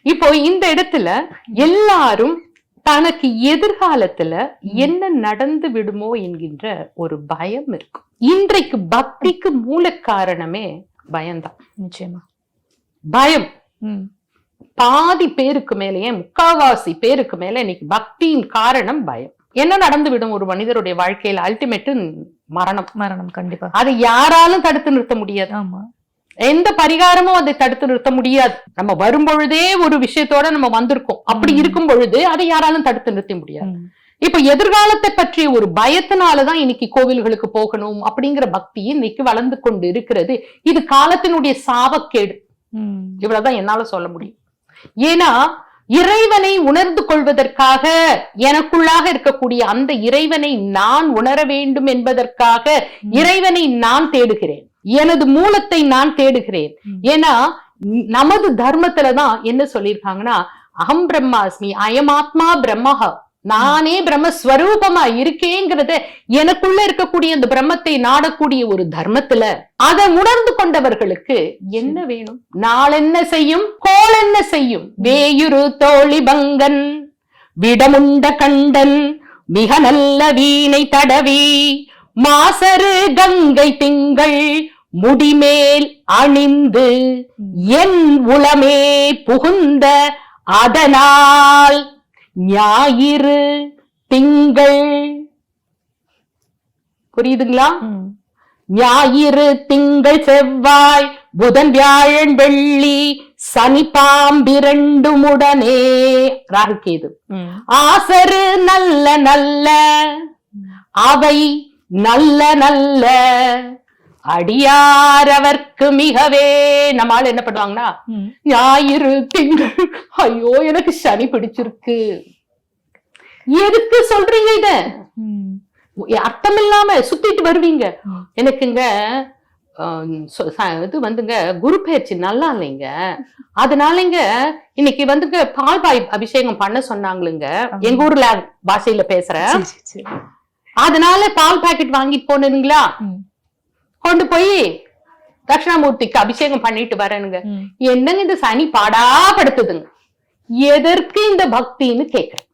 இப்போ இந்த இடத்துல எல்லாரும் தனக்கு எதிர்காலத்துல என்ன நடந்து விடுமோ என்கின்ற ஒரு பயம் இருக்கும். இன்றைக்கு பக்திக்கு மூல காரணமே பயம்தான். நிச்சயமா பயம் பாதி பேருக்கு மேலேயே, முக்காவாசி பேருக்கு மேல இன்னைக்கு பக்தியின் காரணம் பயம். என்ன நடந்து விடும் ஒரு மனிதருடைய வாழ்க்கையில? அல்டிமேட்டு மரணம். மரணம் கண்டிப்பா. அதை யாராலும் தடுத்து நிறுத்த முடியாது. ஆமா, எந்த பரிகாரமும் அதை தடுத்து நிறுத்த முடியாது. நம்ம வரும் பொழுதே ஒரு விஷயத்தோட நம்ம வந்திருக்கோம். அப்படி இருக்கும் பொழுது அதை யாராலும் தடுத்து நிறுத்த முடியாது. இப்ப எதிர்காலத்தை பற்றிய ஒரு பயத்தினாலதான் இன்னைக்கு கோவில்களுக்கு போகணும் அப்படிங்கிற பக்தி இன்னைக்கு வளர்ந்து கொண்டு இருக்கிறது. இது காலத்தினுடைய சாபக்கேடு. இவ்வளவுதான் என்னால சொல்ல முடியும். ஏன்னா இறைவனை உணர்ந்து கொள்வதற்காக, எனக்குள்ளாக இருக்கக்கூடிய அந்த இறைவனை நான் உணர வேண்டும் என்பதற்காக இறைவனை நான் தேடுகிறேன். எனது மூலத்தை நான் தேடுகிறேன். ஏன்னா நமது தர்மத்துலதான் என்ன சொல்லியிருக்காங்கன்னா, அகம் பிரம்மாஸ்மி அயமாத்மா பிரம்மஹ, நானே பிரம்மஸ்வரூபமா இருக்கேங்கிறத, எனக்குள்ள இருக்கக்கூடிய அந்த பிரம்மத்தை நாடக்கூடிய ஒரு தர்மத்துல அதை உணர்ந்து கொண்டவர்களுக்கு என்ன வேணும்? நாள் என்ன செய்யும், கோள் என்ன செய்யும்? வேயுரு தோழி பங்கன் விடமுண்ட கண்டன் மிக நல்ல வீணை தடவி மாசரு கங்கை திங்கள் முடிமேல் அணிந்து என் உளமே புகுந்த அதனால் ஞாயிறு திங்கள். புரியுதுங்களா? ஞாயிறு திங்கள் செவ்வாய் புதன் வியாழன் வெள்ளி சனி பாம்பிரண்டுமுடனே ராகுகேது ஆசரு நல்ல நல்ல அவை நல்ல நல்ல அடியாரவர்க்கு மிகவே. நம்மால என்ன பண்ணுவாங்கன்னா, ஞாயிறு திங்கள், ஐயோ எனக்கு சனி பிடிச்சிருக்கு. எதுக்கு சொல்றீங்க? இத அர்த்தம் இல்லாம சுத்திட்டு வருவீங்க. எனக்குங்க இது வந்துங்க குரு பயிற்சி நல்லா இல்லைங்க, அதனாலங்க இன்னைக்கு வந்துங்க பால் அபிஷேகம் பண்ண சொன்னாங்களுங்க. எங்க ஊர்ல பாஷையில பேசுறேன். அதனால பால் பாக்கெட் வாங்கிட்டு போனீங்களா, கொண்டு போய் தட்சிணாமூர்த்திக்கு அபிஷேகம் பண்ணிட்டு வரேனுங்க. என்னங்க இந்த சனி பாடாப்படுத்துதுங்க. எதற்கு இந்த பக்தின்னு கேக்குறேன்.